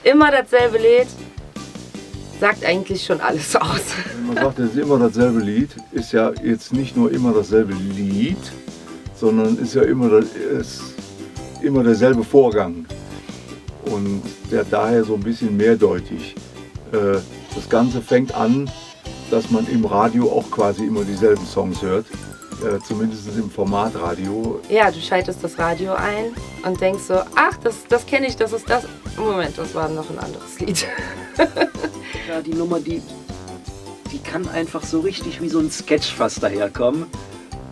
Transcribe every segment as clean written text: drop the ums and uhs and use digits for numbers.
immer dasselbe Lied sagt eigentlich schon alles aus. Wenn man sagt, es ist immer dasselbe Lied, ist ja jetzt nicht nur immer dasselbe Lied, sondern ist ja immer derselbe Vorgang. Und der daher so ein bisschen mehrdeutig. Das Ganze fängt an, dass man im Radio auch quasi immer dieselben Songs hört. Zumindest im Formatradio. Ja, du schaltest das Radio ein und denkst so, ach, das kenne ich, das ist das. Moment, das war noch ein anderes Lied. Ja, die Nummer, die kann einfach so richtig wie so ein Sketch fast daherkommen,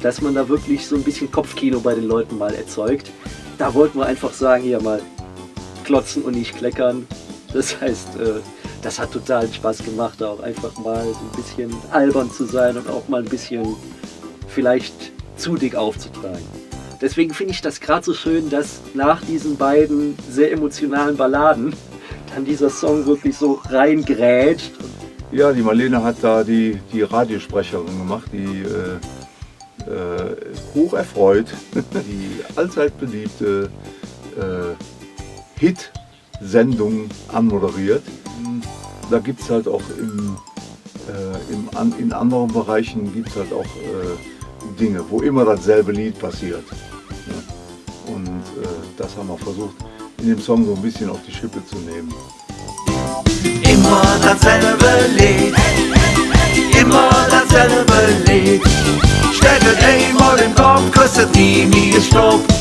dass man da wirklich so ein bisschen Kopfkino bei den Leuten mal erzeugt. Da wollten wir einfach sagen, hier mal klotzen und nicht kleckern. Das heißt, das hat total Spaß gemacht, da auch einfach mal so ein bisschen albern zu sein und auch mal ein bisschen vielleicht zu dick aufzutragen. Deswegen finde ich das gerade so schön, dass nach diesen beiden sehr emotionalen Balladen dann dieser Song wirklich so reingrätscht. Ja, die Marlene hat da die Radiosprecherin gemacht, die hoch erfreut die allzeit beliebte Hit-Sendung anmoderiert. Da gibt es halt auch in anderen Bereichen gibt's halt auch Dinge, wo immer dasselbe Lied passiert. Ja. Und das haben wir versucht, in dem Song so ein bisschen auf die Schippe zu nehmen. Immer dasselbe Lied, immer dasselbe Lied. Stellt einmal im Kopf, küsset nie, nie gestoppt.